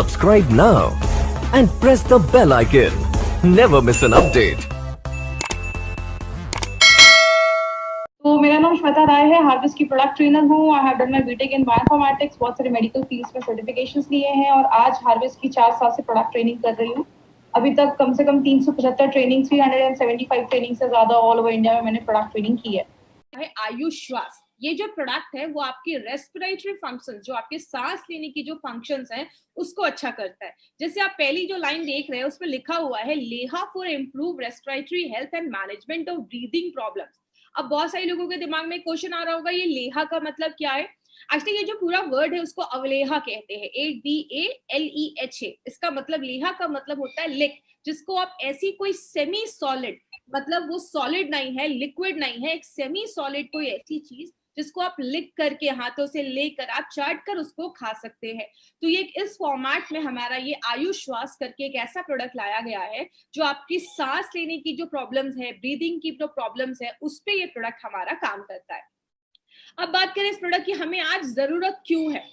Subscribe now and press the bell icon. Never miss an update. तो मेरा नाम श्वेता राय है, हार्वेस्ट की प्रोडक्ट ट्रेनर हूँ। I have done my BTech in bioinformatics, बहुत सारे मेडिकल फील्ड्स में सर्टिफिकेशंस लिए हैं और आज हार्वेस्ट की 4 साल से प्रोडक्ट ट्रेनिंग कर रही हूँ। अभी तक कम से कम 375 ट्रेनिंग, 375 ट्रेनिंग से ज्यादा ऑल ओवर इंडिया में मैंने प्रोडक्ट ट्रेनिंग की है। आयुष श्वास, ये जो प्रोडक्ट है वो आपकी रेस्पिरेटरी फंक्शंस, जो आपके सांस लेने की जो फंक्शंस हैं उसको अच्छा करता है। जैसे आप पहली जो लाइन देख रहे हैं उसमें लिखा हुआ है लेहा for improve respiratory health and management of breathing problems. अब बहुत सारे लोगों के दिमाग में क्वेश्चन आ रहा होगा, ये लेहा का मतलब क्या है? एक्चुअली ये जो पूरा वर्ड है उसको अवलेहा कहते हैं, ADALEHA। इसका मतलब लेहा का मतलब होता है लिक, जिसको आप ऐसी कोई सेमी सॉलिड, मतलब वो सॉलिड नहीं है, लिक्विड नहीं है, एक सेमी सॉलिड कोई ऐसी चीज जिसको आप लिक करके हाथों से लेकर आप चाट कर उसको खा सकते हैं। तो ये इस फॉर्मेट में हमारा ये आयुष श्वास करके एक ऐसा प्रोडक्ट लाया गया है जो आपकी सांस लेने की जो प्रॉब्लम्स है, ब्रीदिंग की जो प्रॉब्लम्स है, उस पे ये प्रोडक्ट हमारा काम करता है। अब बात करें इस प्रोडक्ट की हमें आज जरूरत क्यों है।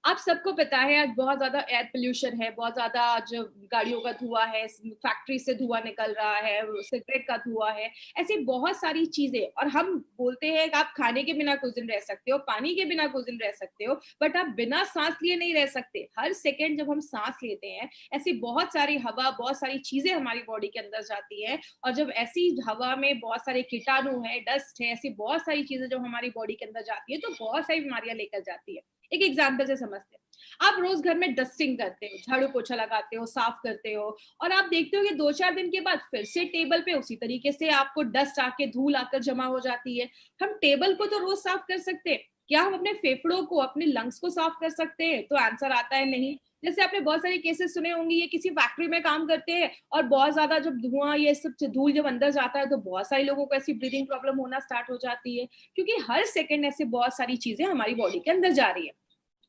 आप सबको पता है आज बहुत ज्यादा एयर पोल्यूशन है, बहुत ज्यादा आज गाड़ियों का धुआं है, फैक्ट्री से धुआं निकल रहा है, सिगरेट का धुआं है, ऐसी बहुत सारी चीजें। और हम बोलते हैं कि आप खाने के बिना कुछ दिन रह सकते हो, पानी के बिना कुछ दिन रह सकते हो, बट आप बिना सांस लिए नहीं रह सकते। हर सेकेंड जब हम सांस लेते हैं ऐसी बहुत सारी हवा, बहुत सारी चीजें हमारी बॉडी के अंदर जाती है, और जब ऐसी हवा में बहुत सारे कीटाणु है, डस्ट है, ऐसी बहुत सारी चीजें जब हमारी बॉडी के अंदर जाती है तो बहुत सारी बीमारियां लेकर जाती है। एक एग्जाम्पल से समझते हैं, आप रोज घर में डस्टिंग करते हो, झाड़ू पोछा लगाते हो, साफ करते हो, और आप देखते हो कि 2-4 दिन के बाद फिर से टेबल पे उसी तरीके से आपको डस्ट आके, धूल आकर जमा हो जाती है। हम टेबल को तो रोज साफ कर सकते हैं, क्या हम अपने फेफड़ों को, अपने लंग्स को साफ कर सकते हैं? तो आंसर आता है नहीं। जैसे आपने बहुत सारे केसेस सुने होंगे, ये किसी फैक्ट्री में काम करते हैं और बहुत ज्यादा जब धुआं, ये सब धूल जब अंदर जाता है तो बहुत सारे लोगों को ऐसी ब्रीदिंग प्रॉब्लम होना स्टार्ट हो जाती है, क्योंकि हर सेकंड ऐसे बहुत सारी चीजें हमारी बॉडी के अंदर जा रही है,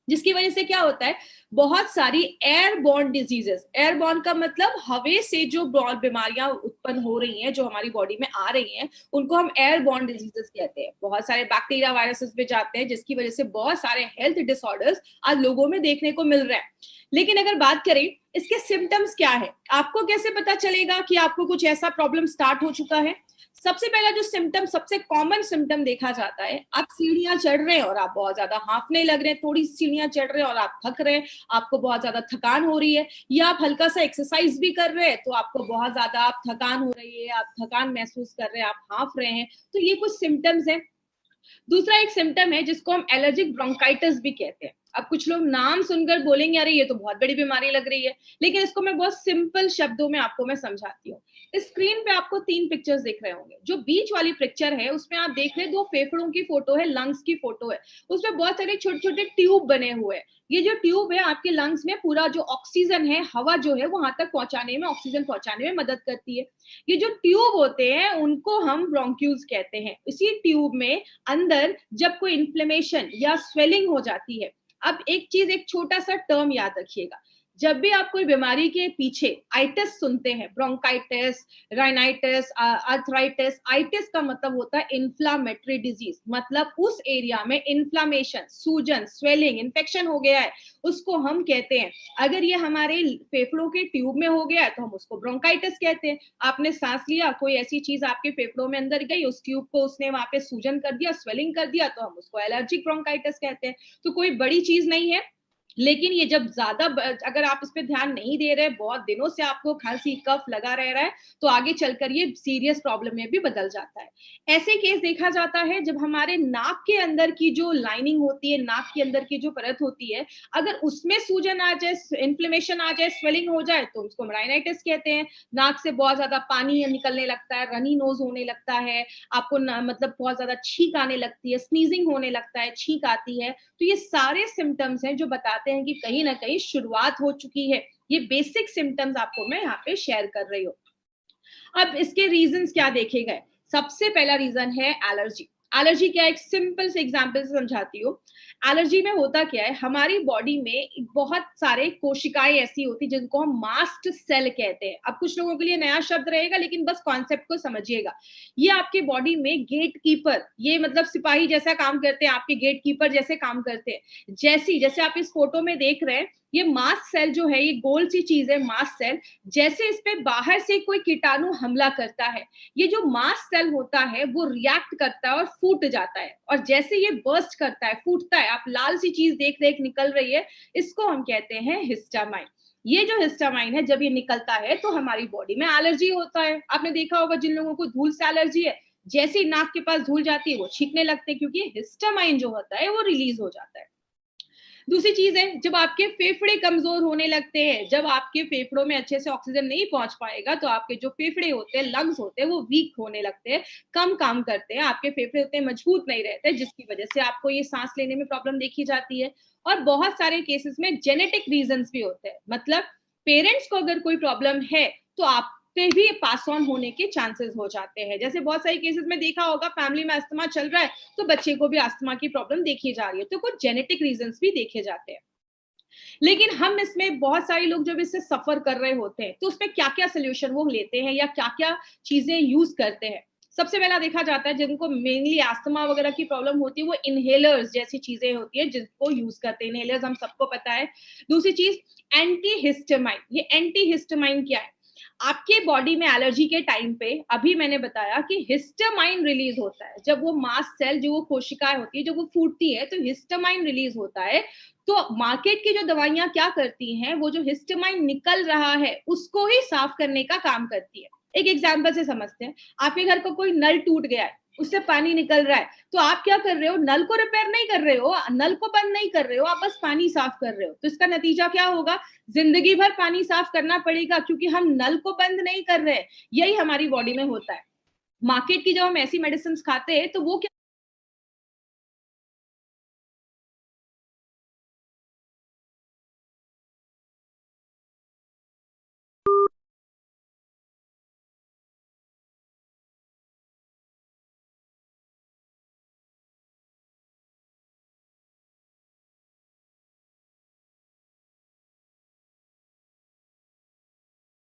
जिसकी वजह से क्या होता है, बहुत सारी एयरबॉर्न डिजीजेस। एयरबॉर्न का मतलब हवा से जो बीमारियां उत्पन्न हो रही हैं, जो हमारी बॉडी में आ रही हैं, उनको हम एयरबॉर्न डिजीजेस कहते हैं। बहुत सारे बैक्टीरिया, वायरसेस भी जाते हैं, जिसकी वजह से बहुत सारे हेल्थ डिसऑर्डर्स आज लोगों में देखने को मिल रहे हैं। लेकिन अगर बात करें इसके सिम्टम्स क्या है, आपको कैसे पता चलेगा कि आपको कुछ ऐसा प्रॉब्लम स्टार्ट हो चुका है? सबसे पहला जो सिम्टम, सबसे कॉमन सिम्टम देखा जाता है, आप सीढ़ियां चढ़ रहे हैं और आप बहुत ज्यादा हांफने लग रहे हैं, थोड़ी सीढ़ियां चढ़ रहे हैं और आप थक रहे हैं, आपको बहुत ज्यादा थकान हो रही है, या आप हल्का सा एक्सरसाइज भी कर रहे हैं तो आपको बहुत ज्यादा आप थकान हो रही है, आप थकान महसूस कर रहे हैं, आप हांफ रहे हैं। तो ये कुछ सिम्टम्स हैं। दूसरा एक सिम्टम है जिसको हम एलर्जिक ब्रोंकाइटिस भी कहते हैं। अब कुछ लोग नाम सुनकर बोलेंगे अरे ये तो बहुत बड़ी बीमारी लग रही है, लेकिन इसको मैं बहुत सिंपल शब्दों में आपको मैं समझाती हूँ। इस स्क्रीन पे आपको 3 पिक्चर्स दिख रहे होंगे। जो बीच वाली पिक्चर है उसमें आप देख रहे हैं 2 फेफड़ों की फोटो है, लंग्स की फोटो है। उसमें बहुत सारे छोटे छोटे ट्यूब बने हुए हैं। ये जो ट्यूब है आपके लंग्स में पूरा जो ऑक्सीजन है, हवा जो है वहां तक पहुंचाने में, ऑक्सीजन पहुंचाने में मदद करती है। ये जो ट्यूब होते हैं उनको हम ब्रोंक्यूल्स कहते हैं। इसी ट्यूब में अंदर जब कोई इन्फ्लेमेशन या स्वेलिंग हो जाती है, अब एक चीज, एक छोटा सा टर्म याद रखिएगा, जब भी आप कोई बीमारी के पीछे आइटिस सुनते हैं, ब्रोंकाइटिस, राइनाइटिस, आर्थराइटिस, आइटिस का मतलब होता है इन्फ्लामेटरी डिजीज, मतलब उस एरिया में इन्फ्लामेशन, सूजन, स्वेलिंग, इन्फेक्शन हो गया है, उसको हम कहते हैं। अगर ये हमारे फेफड़ों के ट्यूब में हो गया है तो हम उसको ब्रोंकाइटिस कहते हैं। आपने सांस लिया, कोई ऐसी चीज आपके फेफड़ों में अंदर गई, उस ट्यूब को उसने वहां पे सूजन कर दिया, स्वेलिंग कर दिया, तो हम उसको एलर्जिक ब्रोंकाइटिस कहते हैं। तो कोई बड़ी चीज नहीं है, लेकिन ये जब ज्यादा, अगर आप इस पे ध्यान नहीं दे रहे, बहुत दिनों से आपको खांसी कफ लगा रह रहा है, तो आगे चलकर ये सीरियस प्रॉब्लम में भी बदल जाता है। ऐसे केस देखा जाता है जब हमारे नाक के अंदर की जो लाइनिंग होती है, नाक के अंदर की जो परत होती है, अगर उसमें सूजन आ जाए, इन्फ्लेमेशन आ जाए, स्वेलिंग हो जाए, तो उसको राइनाइटिस कहते हैं। नाक से बहुत ज्यादा पानी निकलने लगता है, रनी नोज होने लगता है, आपको मतलब बहुत ज्यादा छींक आने लगती है, स्नीजिंग होने लगता है, छींक आती है। तो ये सारे सिम्टम्स हैं जो बताते हैं कि कहीं ना कहीं शुरुआत हो चुकी है। ये बेसिक सिम्टम्स आपको मैं यहाँ पे शेयर कर रही हूँ। अब इसके रीजंस क्या देखे गए? सबसे पहला रीजन है एलर्जी। एलर्जी क्या है, एक सिंपल से एग्जांपल से समझाती हूँ। एलर्जी में होता क्या है, हमारी बॉडी में बहुत सारे कोशिकाएं ऐसी होती जिनको हम मास्ट सेल कहते हैं। अब कुछ लोगों के लिए नया शब्द रहेगा, लेकिन बस कॉन्सेप्ट को समझिएगा। ये आपके बॉडी में गेट कीपर, ये मतलब सिपाही जैसा काम करते हैं, आपके गेट कीपर जैसे काम करते हैं। जैसे आप इस फोटो में देख रहे हैं, ये मास्ट सेल जो है, ये गोल सी चीज है मास्ट सेल। जैसे इस पे बाहर से कोई कीटाणु हमला करता है, ये जो मास्ट सेल होता है वो रिएक्ट करता है और फूट जाता है। और जैसे ये बर्स्ट करता है, फूटता है, आप लाल सी चीज देख रहे हैं निकल रही है, इसको हम कहते हैं हिस्टामाइन। ये जो हिस्टामाइन है, जब ये निकलता है तो हमारी बॉडी में एलर्जी होता है। आपने देखा होगा जिन लोगों को धूल से एलर्जी है, जैसे ही नाक के पास धूल जाती है वो छींकने लगते हैं, क्योंकि हिस्टामाइन जो होता है वो रिलीज हो जाता है। दूसरी चीज है, जब आपके फेफड़े कमजोर होने लगते हैं, जब आपके फेफड़ों में अच्छे से ऑक्सीजन नहीं पहुंच पाएगा, तो आपके जो फेफड़े होते हैं, लंग्स होते हैं, वो वीक होने लगते हैं, कम काम करते हैं, आपके फेफड़े उतने मजबूत नहीं रहते, जिसकी वजह से आपको ये सांस लेने में प्रॉब्लम देखी जाती है। और बहुत सारे केसेस में जेनेटिक रीजंस भी होते हैं, मतलब पेरेंट्स को अगर कोई प्रॉब्लम है तो आप पे भी पास ऑन होने के चांसेस हो जाते हैं। जैसे बहुत सारे केसेस में देखा होगा, फैमिली में अस्थमा चल रहा है तो बच्चे को भी अस्थमा की प्रॉब्लम देखी जा रही है, तो कुछ जेनेटिक रीजंस भी देखे जाते हैं। लेकिन हम इसमें बहुत सारे लोग जब इससे सफर कर रहे होते हैं तो उसमें क्या क्या सोल्यूशन वो लेते हैं या क्या क्या चीजें यूज करते हैं। सबसे पहला देखा जाता है, जिनको मेनली अस्थमा वगैरह की प्रॉब्लम होती है, वो इनहेलर्स जैसी चीजें होती है जिनको यूज करते हैं। इनहेलर्स हम सबको पता है। दूसरी चीज एंटी हिस्टामाइन। ये एंटी हिस्टामाइन क्या है, आपके बॉडी में एलर्जी के टाइम पे अभी मैंने बताया कि हिस्टामाइन रिलीज होता है। जब वो मास्ट सेल, जो वो कोशिकाएं होती है, जब वो फूटती है तो हिस्टामाइन रिलीज होता है। तो मार्केट की जो दवाइयां क्या करती हैं, वो जो हिस्टामाइन निकल रहा है उसको ही साफ करने का काम करती है। एक एग्जांपल से समझते हैं, आपके घर का कोई नल टूट गया है, उससे पानी निकल रहा है, तो आप क्या कर रहे हो, नल को रिपेयर नहीं कर रहे हो, नल को बंद नहीं कर रहे हो, आप बस पानी साफ कर रहे हो। तो इसका नतीजा क्या होगा, जिंदगी भर पानी साफ करना पड़ेगा, क्योंकि हम नल को बंद नहीं कर रहे हैं। यही हमारी बॉडी में होता है। मार्केट की जब हम ऐसी मेडिसिन खाते हैं तो वो क्या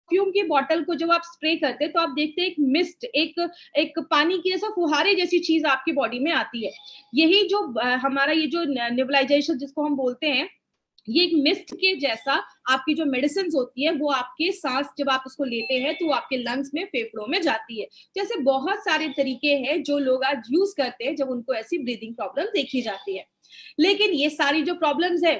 परफ्यूम की बॉटल को जब आप स्प्रे करते हैं तो आप देखते हैं एक मिस्ट, एक पानी की जैसा फुहारे जैसी चीज आपकी बॉडी में आती है। यही जो हमारा ये जो नेबुलाइजेशन जिसको हम बोलते हैं, ये एक मिस्ट के जैसा आपकी जो मेडिसिन होती है वो आपके सांस जब आप उसको लेते हैं तो आपके लंग्स में, फेफड़ों में जाती है। जैसे बहुत सारे तरीके हैं जो लोग आज यूज करते हैं जब उनको ऐसी ब्रीदिंग प्रॉब्लम देखी जाती है। लेकिन ये सारी जो प्रॉब्लम्स है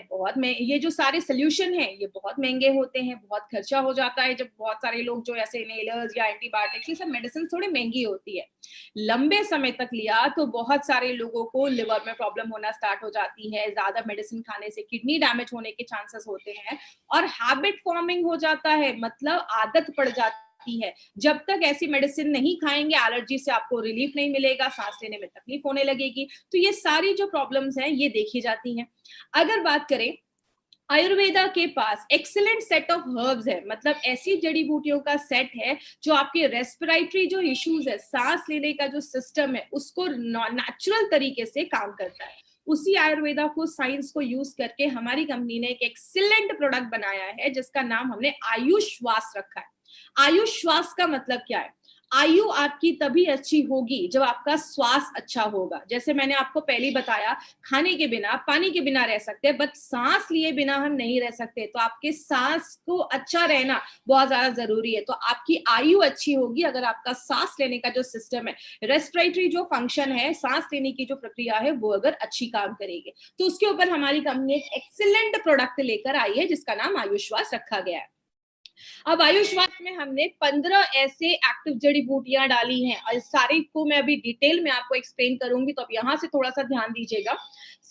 ये जो सारे सोल्यूशन है ये बहुत महंगे होते हैं, बहुत खर्चा हो जाता है। जब बहुत सारे लोग जो ऐसे इनहेलर्स या एंटीबायोटिक्स, ये सब मेडिसिन थोड़ी महंगी होती है। लंबे समय तक लिया तो बहुत सारे लोगों को लिवर में प्रॉब्लम होना स्टार्ट हो जाती है, ज्यादा मेडिसिन खाने से किडनी डैमेज होने के चांसेस होते हैं, और हैबिट फॉर्मिंग हो जाता है, मतलब आदत पड़ जाती है। जब तक ऐसी मेडिसिन नहीं खाएंगे, एलर्जी से आपको रिलीफ नहीं मिलेगा, सांस लेने में तकलीफ होने लगेगी। तो ये सारी जो प्रॉब्लम्स हैं ये देखी जाती हैं। अगर बात करें, आयुर्वेदा के पास एक्सीलेंट सेट ऑफ हर्ब्स है, मतलब ऐसी जड़ी बूटियों का सेट है जो आपके रेस्पिरेटरी जो इश्यूज है, सांस लेने का जो सिस्टम है, उसको नेचुरल तरीके से काम करता है। उसी आयुर्वेदा को, साइंस को यूज करके हमारी कंपनी ने एक एक्सीलेंट प्रोडक्ट बनाया है जिसका नाम हमने आयुष श्वास रखा है। आयुष श्वास का मतलब क्या है, आयु आपकी तभी अच्छी होगी जब आपका श्वास अच्छा होगा। जैसे मैंने आपको पहले बताया, खाने के बिना, पानी के बिना रह सकते हैं, बट सांस लिए बिना हम नहीं रह सकते। तो आपके सांस को अच्छा रहना बहुत ज्यादा जरूरी है। तो आपकी आयु अच्छी होगी अगर आपका सांस लेने का जो सिस्टम है, रेस्पिरेटरी जो फंक्शन है, सांस लेने की जो प्रक्रिया है, वो अगर अच्छी काम करेगी। तो उसके ऊपर हमारी कंपनी एक एक्सीलेंट प्रोडक्ट लेकर आई है जिसका नाम आयुष श्वास रखा गया है। अब आयुष श्वास में हमने 15 ऐसे एक्टिव जड़ी बूटियां डाली हैं, और सारी को मैं अभी डिटेल में आपको एक्सप्लेन करूंगी, तो अब यहां से थोड़ा सा ध्यान दीजिएगा।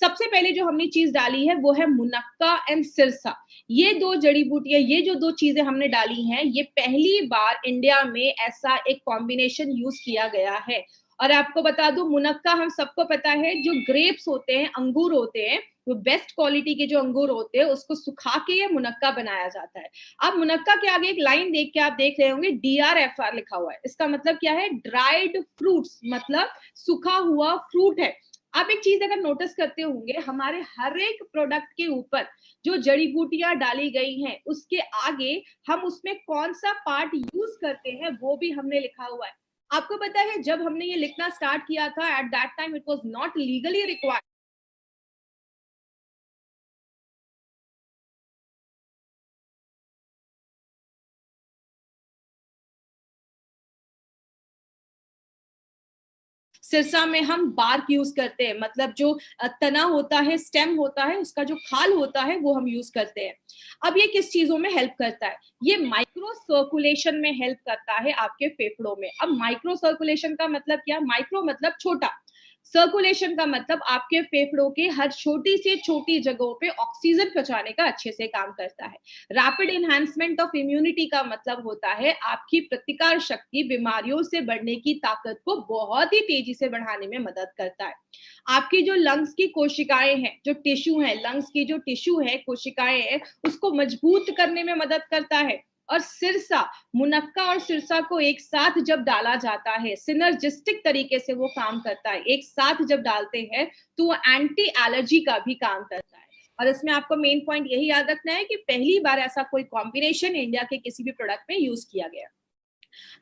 सबसे पहले जो हमने चीज डाली है वो है मुनक्का एंड सिरसा। ये दो जड़ी बूटियां, ये जो दो चीजें हमने डाली हैं, ये पहली बार इंडिया में ऐसा एक कॉम्बिनेशन यूज किया गया है। और आपको बता दूं, मुनक्का हम सबको पता है, जो ग्रेप्स होते हैं, अंगूर होते हैं, वो बेस्ट क्वालिटी के जो अंगूर होते हैं उसको सुखा के ये मुनक्का बनाया जाता है। अब मुनक्का के आगे एक लाइन देख के आप देख रहे होंगे DRFR लिखा हुआ है। इसका मतलब क्या है? ड्राइड फ्रूट्स, मतलब सूखा हुआ फ्रूट है। आप एक चीज अगर नोटिस करते होंगे, हमारे हर एक प्रोडक्ट के ऊपर जो जड़ी बूटियां डाली गई हैं उसके आगे हम उसमें कौन सा पार्ट यूज करते हैं वो भी हमने लिखा हुआ है। आपको पता है जब हमने ये लिखना स्टार्ट किया था, at that time it was not legally required. Sirsa में हम बार्क यूज करते हैं, मतलब जो तना होता है, स्टेम होता है, उसका जो खाल होता है वो हम यूज करते हैं। अब ये किस चीजों में हेल्प करता है? ये माइक्रो सर्कुलेशन में हेल्प करता है आपके फेफड़ों में। अब माइक्रो सर्कुलेशन का मतलब क्या? माइक्रो मतलब छोटा, सर्कुलेशन का मतलब आपके फेफड़ों के हर छोटी से छोटी जगहों पे ऑक्सीजन पहुंचाने का अच्छे से काम करता है। रैपिड एनहांसमेंट ऑफ इम्यूनिटी का मतलब होता है आपकी प्रतिकार शक्ति, बीमारियों से बढ़ने की ताकत को बहुत ही तेजी से बढ़ाने में मदद करता है। आपकी जो लंग्स की कोशिकाएं हैं, जो टिश्यू है, लंग्स की जो टिश्यू है, कोशिकाएं है, उसको मजबूत करने में मदद करता है। और सिरसा, मुनक्का और सिरसा को एक साथ जब डाला जाता है, सिनर्जिस्टिक तरीके से वो काम करता है। एक साथ जब डालते हैं तो वो एंटी एलर्जी का भी काम करता है। और इसमें आपको मेन पॉइंट यही याद रखना है कि पहली बार ऐसा कोई कॉम्बिनेशन इंडिया के किसी भी प्रोडक्ट में यूज किया गया।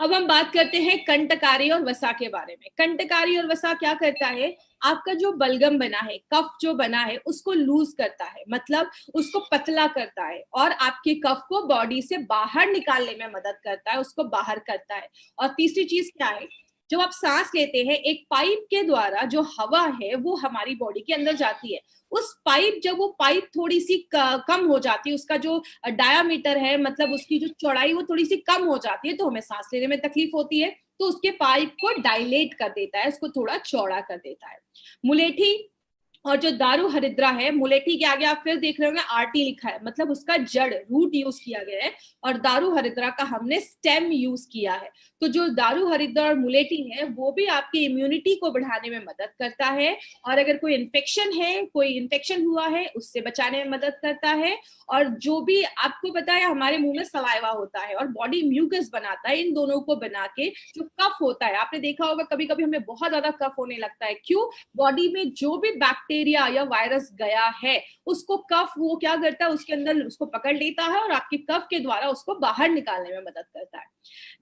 अब हम बात करते हैं कंटकारी और वसा के बारे में। कंटकारी और वसा क्या करता है? आपका जो बलगम बना है, कफ जो बना है, उसको लूज करता है, मतलब उसको पतला करता है, और आपके कफ को बॉडी से बाहर निकालने में मदद करता है, उसको बाहर करता है। और तीसरी चीज क्या है? जब आप सांस लेते हैं, एक पाइप के द्वारा जो हवा है वो हमारी बॉडी के अंदर जाती है। उस पाइप, जब वो पाइप थोड़ी सी कम हो जाती है, उसका जो डायामीटर है, मतलब उसकी जो चौड़ाई वो थोड़ी सी कम हो जाती है, तो हमें सांस लेने में तकलीफ होती है। तो उसके पाइप को डायलेट कर देता है, उसको थोड़ा चौड़ा कर देता है। मुलेठी और जो दारू हरिद्रा है, मुलेठी के आगे आप फिर देख रहे होंगे RT लिखा है, मतलब उसका जड़, रूट यूज किया गया है, और दारू हरिद्रा का हमने स्टेम यूज किया है। तो जो दारू हरिद्रा और मुलेठी है वो भी आपकी इम्यूनिटी को बढ़ाने में मदद करता है, और अगर कोई इन्फेक्शन है, कोई इन्फेक्शन हुआ है, उससे बचाने में मदद करता है। और जो भी आपको पता है, हमारे मुंह में सलाइवा होता है और बॉडी म्यूकस बनाता है, इन दोनों को बना के जो कफ होता है, आपने देखा होगा कभी कभी हमें बहुत ज्यादा कफ होने लगता है। क्यों? बॉडी में जो भी बैक्टीरिया या वायरस गया है, उसको कफ वो क्या करता है, उसके अंदर उसको पकड़ लेता है और आपके कफ के द्वारा उसको बाहर निकालने में मदद करता है।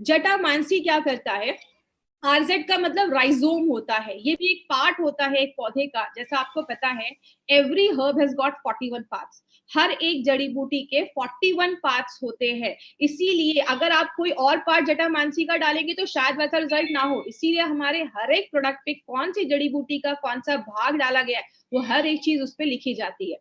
जटामांसी क्या करता है? RZ का मतलब राइजोम होता है, ये भी एक पार्ट होता है एक पौधे का। जैसा आपको पता है, every herb has got 41 parts, हर एक जड़ी बूटी के 41 पार्ट्स होते हैं। इसीलिए अगर आप कोई और पार्ट जटामांसी का डालेंगे तो शायद वैसा रिजल्ट ना हो। इसीलिए हमारे हर एक प्रोडक्ट पे कौन सी जड़ी बूटी का कौन सा भाग डाला गया है, वो हर एक चीज उस पर लिखी जाती है।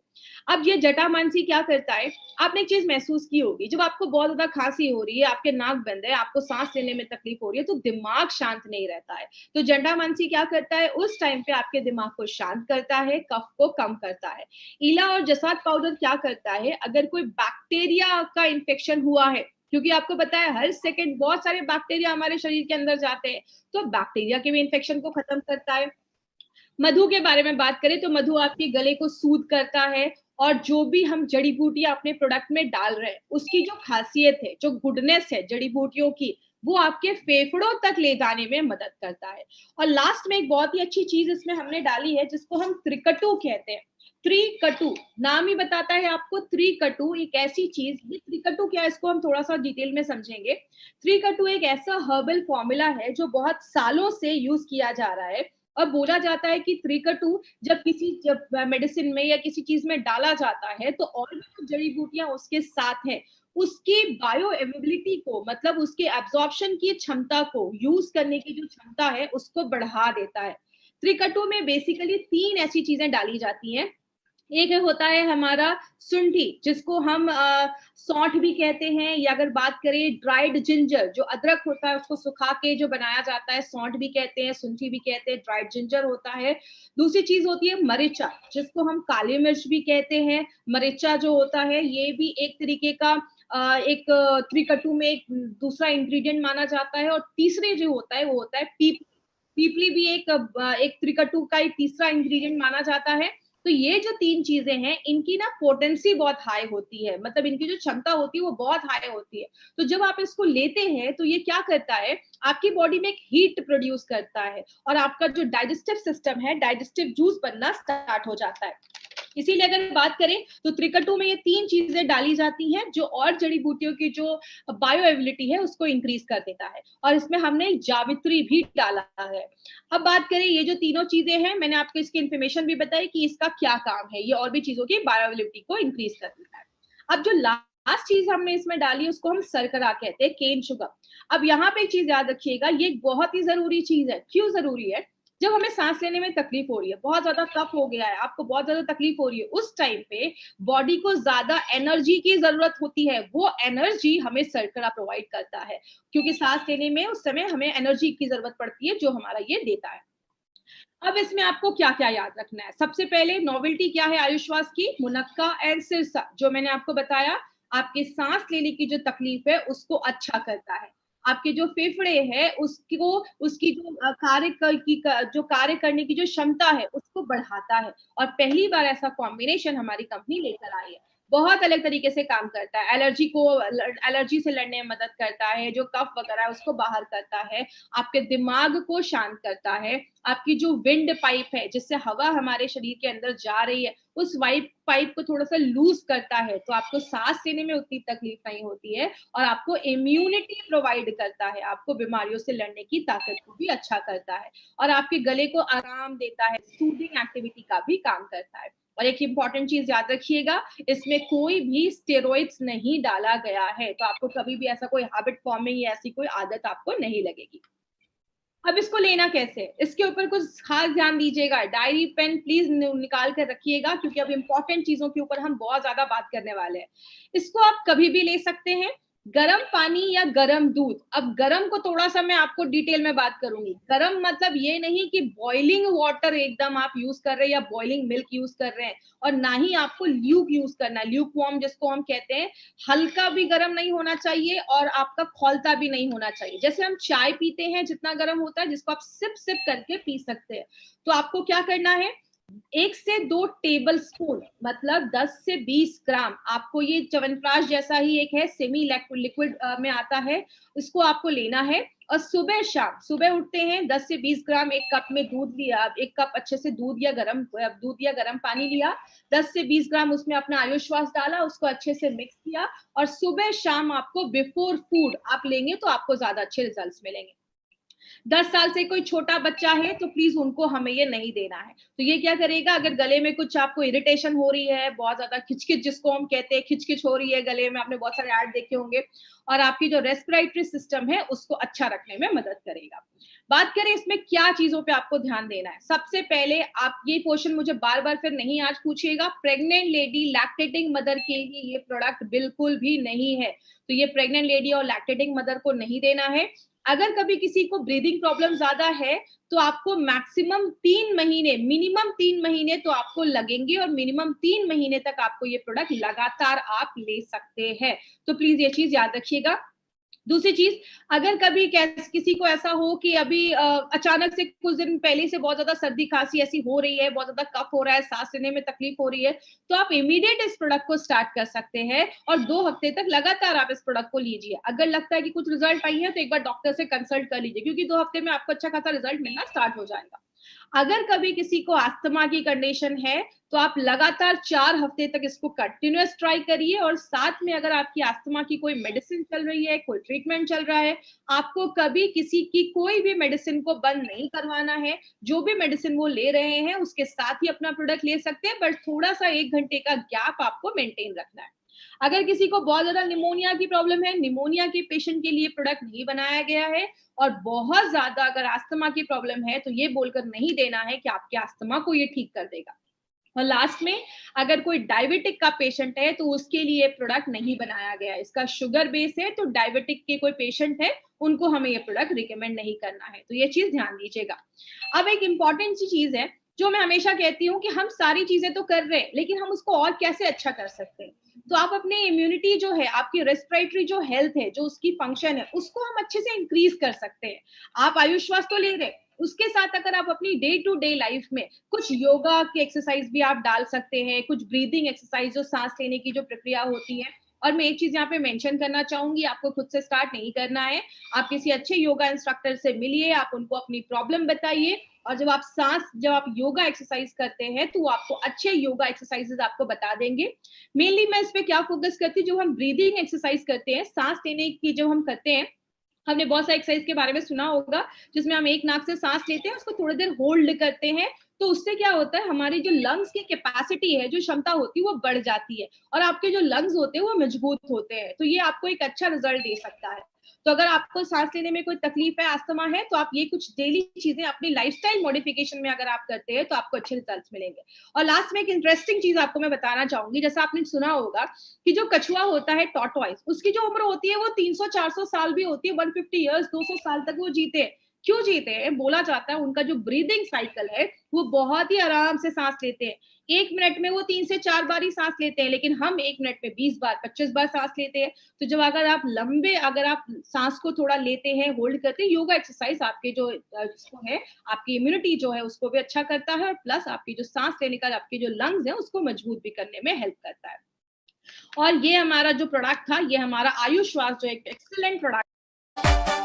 अब ये जटामांसी क्या करता है? आपने एक चीज महसूस की होगी, जब आपको बहुत ज्यादा खांसी हो रही है, आपके नाक बंद है, आपको सांस लेने में तकलीफ हो रही है, तो दिमाग शांत नहीं रहता है। तो जटामांसी क्या करता है? उस टाइम पे आपके दिमाग को शांत करता है, कफ को कम करता है। इला और जसात पाउडर क्या करता है? अगर कोई बैक्टीरिया का इन्फेक्शन हुआ है, क्योंकि आपको पता है हर सेकंड बहुत सारे बैक्टीरिया हमारे शरीर के अंदर जाते हैं, तो बैक्टीरिया के भी इन्फेक्शन को खत्म करता है। मधु के बारे में बात करें तो मधु आपके गले को सूद करता है, और जो भी हम जड़ी बूटियां अपने प्रोडक्ट में डाल रहे हैं, उसकी जो खासियत है, जो गुडनेस है जड़ी बूटियों की, वो आपके फेफड़ों तक ले जाने में मदद करता है। और लास्ट में एक बहुत ही अच्छी चीज इसमें हमने डाली है, जिसको हम त्रिकटु कहते हैं। त्रिकटु नाम ही बताता है आपको। त्रिकटु एक ऐसी चीज, ये त्रिकटु क्या है इसको हम थोड़ा सा डिटेल में समझेंगे। त्रिकटु एक ऐसा हर्बल फॉर्मूला है जो बहुत सालों से यूज किया जा रहा है, और बोला जाता है कि त्रिकटु जब मेडिसिन में या किसी चीज में डाला जाता है, तो और भी कुछ जड़ी बूटियां उसके साथ हैं, उसकी बायो अवेलेबिलिटी को, मतलब उसके एब्जॉर्प्शन की क्षमता को, यूज करने की जो क्षमता है, उसको बढ़ा देता है। त्रिकटु में बेसिकली 3 ऐसी चीजें डाली जाती हैं। एक होता है हमारा सुंठी, जिसको हम सौंठ भी कहते हैं, या अगर बात करें ड्राइड जिंजर, जो अदरक होता है उसको सुखा के जो बनाया जाता है, सौंठ भी कहते हैं, सुंठी भी कहते हैं, ड्राइड जिंजर होता है। दूसरी चीज होती है मरीचा, जिसको हम काली मिर्च भी कहते हैं। मरीचा जो होता है ये भी एक तरीके का एक त्रिकटु में एक दूसरा इंग्रेडिएंट माना जाता है। और तीसरे जो होता है वो होता है पीपल। पीपली भी एक त्रिकटु का एक तीसरा इंग्रेडिएंट माना जाता है। तो ये जो 3 चीजें हैं, इनकी ना पोटेंसी बहुत हाई होती है, मतलब इनकी जो क्षमता होती है वो बहुत हाई होती है। तो जब आप इसको लेते हैं तो ये क्या करता है, आपकी बॉडी में एक हीट प्रोड्यूस करता है और आपका जो डाइजेस्टिव सिस्टम है, डाइजेस्टिव जूस बनना स्टार्ट हो जाता है। इसीलिए अगर बात करें तो त्रिकटु में ये 3 चीजें डाली जाती हैं जो और जड़ी बूटियों की जो बायोएबिलिटी है उसको इंक्रीज कर देता है, और इसमें हमने जावित्री भी डाला है। अब बात करें, ये जो तीनों चीजें हैं, मैंने आपको इसकी इन्फॉर्मेशन भी बताई कि इसका क्या काम है, ये और भी चीजों की बायोएबिलिटी को इंक्रीज कर देता है। अब जो लास्ट चीज हमने इसमें डाली उसको हम शर्करा कहते हैं, केन शुगर। अब यहाँ पे एक चीज याद रखिएगा, ये बहुत ही जरूरी चीज है। क्यों जरूरी है? जब हमें सांस लेने में तकलीफ हो रही है, बहुत ज्यादा कफ हो गया है, आपको बहुत ज्यादा तकलीफ हो रही है, उस टाइम पे बॉडी को ज्यादा एनर्जी की जरूरत होती है। वो एनर्जी हमें शर्करा प्रोवाइड करता है, क्योंकि सांस लेने में उस समय हमें एनर्जी की जरूरत पड़ती है जो हमारा ये देता है। अब इसमें आपको क्या क्या याद रखना है? सबसे पहले नोवेल्टी क्या है आयुश्वास की? मुनक्का एंड सिरसा, जो मैंने आपको बताया, आपके सांस लेने की जो तकलीफ है उसको अच्छा करता है। आपके जो फेफड़े हैं उसको, उसकी जो जो कार्य करने की जो क्षमता है उसको बढ़ाता है। और पहली बार ऐसा कॉम्बिनेशन हमारी कंपनी लेकर आई है। बहुत अलग तरीके से काम करता है, एलर्जी से लड़ने में मदद करता है, जो कफ वगैरह है उसको बाहर करता है, आपके दिमाग को शांत करता है, आपकी जो विंड पाइप है जिससे हवा हमारे शरीर के अंदर जा रही है उस पाइप को थोड़ा सा लूज करता है, तो आपको सांस लेने में उतनी तकलीफ नहीं होती है, और आपको इम्यूनिटी प्रोवाइड करता है, आपको बीमारियों से लड़ने की ताकत को भी अच्छा करता है, और आपके गले को आराम देता है, सूदिंग एक्टिविटी का भी काम करता है। और एक इंपॉर्टेंट चीज याद रखिएगा, इसमें कोई भी स्टेरॉइड्स नहीं डाला गया है, तो आपको कभी भी ऐसा कोई हैबिट फॉर्मिंग या ऐसी कोई आदत आपको नहीं लगेगी। अब इसको लेना कैसे, इसके ऊपर कुछ खास ध्यान दीजिएगा। डायरी पेन प्लीज निकाल कर रखिएगा, क्योंकि अब इंपॉर्टेंट चीजों के ऊपर हम बहुत ज्यादा बात करने वाले हैं। इसको आप कभी भी ले सकते हैं, गरम पानी या गरम दूध। अब गरम को थोड़ा सा मैं आपको डिटेल में बात करूंगी। गरम मतलब ये नहीं कि बॉइलिंग वाटर एकदम आप यूज कर रहे हैं या बॉइलिंग मिल्क यूज कर रहे हैं, और ना ही आपको ल्यूक यूज करना है, ल्यूक वार्म जिसको हम कहते हैं। हल्का भी गर्म नहीं होना चाहिए और आपका खौलता भी नहीं होना चाहिए। जैसे हम चाय पीते हैं जितना गर्म होता है, जिसको आप सिप सिप करके पी सकते हैं, तो आपको क्या करना है, 1 से 2 टेबल स्पून मतलब 10 से 20 ग्राम, आपको ये च्यवनप्राश जैसा ही एक है, सेमी लिक्विड में आता है, इसको आपको लेना है। और सुबह शाम, सुबह उठते हैं 10 से 20 ग्राम, एक कप में दूध लिया, एक कप अच्छे से दूध या गर्म पानी लिया, 10 से 20 ग्राम उसमें अपना आयुश्वास डाला, उसको अच्छे से मिक्स किया, और सुबह शाम आपको बिफोर फूड आप लेंगे तो आपको ज्यादा अच्छे रिजल्ट्स मिलेंगे। 10 साल से कोई छोटा बच्चा है तो प्लीज उनको हमें ये नहीं देना है। तो ये क्या करेगा, अगर गले में कुछ आपको इरिटेशन हो रही है, बहुत ज्यादा खिचखिच जिसको हम कहते हैं, खिचखिच हो रही है गले में, आपने बहुत सारे ऐड देखे होंगे, और आपकी जो रेस्पिरेटरी सिस्टम है उसको अच्छा रखने में मदद करेगा। बात करें इसमें क्या चीजों पे आपको ध्यान देना है, सबसे पहले आप ये क्वेश्चन मुझे बार बार फिर नहीं आज पूछिएगा, प्रेग्नेंट लेडी, लैक्टेटिंग मदर के लिए ये प्रोडक्ट बिल्कुल भी नहीं है। तो ये प्रेग्नेंट लेडी और लैक्टेटिंग मदर को नहीं देना है। अगर कभी किसी को ब्रीदिंग प्रॉब्लम ज्यादा है तो आपको मैक्सिमम 3 महीने, मिनिमम 3 महीने तो आपको लगेंगे, और मिनिमम 3 महीने तक आपको ये प्रोडक्ट लगातार आप ले सकते हैं। तो प्लीज ये चीज याद रखिएगा। दूसरी चीज, अगर कभी किसी को ऐसा हो कि अभी अचानक से कुछ दिन पहले से बहुत ज्यादा सर्दी खांसी ऐसी हो रही है, बहुत ज्यादा कफ हो रहा है, सांस लेने में तकलीफ हो रही है, तो आप इमीडिएट इस प्रोडक्ट को स्टार्ट कर सकते हैं, और 2 हफ्ते तक लगातार आप इस प्रोडक्ट को लीजिए। अगर लगता है कि कुछ रिजल्ट आई है तो एक बार डॉक्टर से कंसल्ट कर लीजिए, क्योंकि 2 हफ्ते में आपको अच्छा खासा रिजल्ट मिलना स्टार्ट हो जाएगा। अगर कभी किसी को अस्थमा की कंडीशन है तो आप लगातार 4 हफ्ते तक इसको कंटिन्यूअस ट्राई करिए, और साथ में अगर आपकी अस्थमा की कोई मेडिसिन चल रही है, कोई ट्रीटमेंट चल रहा है, आपको कभी किसी की कोई भी मेडिसिन को बंद नहीं करवाना है। जो भी मेडिसिन वो ले रहे हैं उसके साथ ही अपना प्रोडक्ट ले सकते हैं, बट थोड़ा सा 1 घंटे का गैप आपको मेंटेन रखना है। अगर किसी को बहुत ज्यादा निमोनिया की प्रॉब्लम है, निमोनिया के पेशेंट के लिए प्रोडक्ट नहीं बनाया गया है, और बहुत ज्यादा अगर अस्थमा की प्रॉब्लम है तो ये बोलकर नहीं देना है कि आपके अस्थमा को ये ठीक कर देगा। और लास्ट में, अगर कोई डायबिटिक का पेशेंट है तो उसके लिए प्रोडक्ट नहीं बनाया गया, इसका शुगर बेस है, तो डायबिटिक के कोई पेशेंट है उनको हमें ये प्रोडक्ट रिकमेंड नहीं करना है। तो ये चीज ध्यान दीजिएगा। अब एक इंपॉर्टेंट सी चीज है जो मैं हमेशा कहती हूँ कि हम सारी चीजें तो कर रहे हैं, लेकिन हम उसको और कैसे अच्छा कर सकते हैं। तो आप अपने इम्यूनिटी जो है, आपकी रेस्पिरेटरी जो हेल्थ है, जो उसकी फंक्शन है, उसको हम अच्छे से इंक्रीज कर सकते हैं। आप आयुश्वास तो ले रहे हैं, उसके साथ अगर आप अपनी डे टू डे लाइफ में कुछ योगा की एक्सरसाइज भी आप डाल सकते हैं, कुछ ब्रीदिंग एक्सरसाइज जो सांस लेने की जो प्रक्रिया होती है। और मैं एक चीज यहाँ पे मेंशन करना चाहूंगी, आपको खुद से स्टार्ट नहीं करना है, आप किसी अच्छे योगा इंस्ट्रक्टर से मिलिए, आप उनको अपनी प्रॉब्लम बताइए, और जब आप योगा एक्सरसाइज करते हैं तो आपको अच्छे योगा एक्सरसाइजेस आपको बता देंगे। मेनली मैं इस पे क्या फोकस करती हूँ, जो हम ब्रीदिंग एक्सरसाइज करते हैं, सांस लेने की जो हम करते हैं, हमने बहुत सारे एक्सरसाइज के बारे में सुना होगा जिसमें हम एक नाक से सांस लेते हैं, उसको थोड़ी देर होल्ड करते हैं, तो उससे क्या होता है, हमारी जो लंग्स की कैपेसिटी है, जो क्षमता होती है, वो बढ़ जाती है और आपके जो लंग्स होते हैं वो मजबूत होते हैं। तो ये आपको एक अच्छा रिजल्ट दे सकता है। तो अगर आपको सांस लेने में कोई तकलीफ है, अस्थमा है, तो आप ये कुछ डेली चीजें अपनी लाइफस्टाइल मॉडिफिकेशन में अगर आप करते हैं तो आपको अच्छे रिजल्ट्स मिलेंगे। और लास्ट में एक इंटरेस्टिंग चीज आपको मैं बताना चाहूंगी, जैसा आपने सुना होगा कि जो कछुआ होता है टॉर्टोइस, उसकी जो उम्र होती है वो 300-400 साल भी होती है, 150 ईयर्स, 200 साल तक वो जीते हैं। क्यों जीते हैं? बोला जाता है उनका जो ब्रीदिंग साइकिल है वो बहुत ही आराम से सांस लेते हैं। 1 मिनट में वो 3 से 4 बार ही सांस लेते हैं, लेकिन हम 1 मिनट में 20 बार 25 बार सांस लेते हैं। तो जब अगर आप सांस को थोड़ा लेते हैं, होल्ड करते हैं, योगा एक्सरसाइज आपके जो जिसको है, आपकी इम्यूनिटी जो है उसको भी अच्छा करता है, और प्लस आपकी जो सांस लेने का आपके जो लंग्स है उसको मजबूत भी करने में हेल्प करता है। और ये हमारा जो प्रोडक्ट था, ये हमारा आयुष श्वास जो एक एक्सीलेंट प्रोडक्ट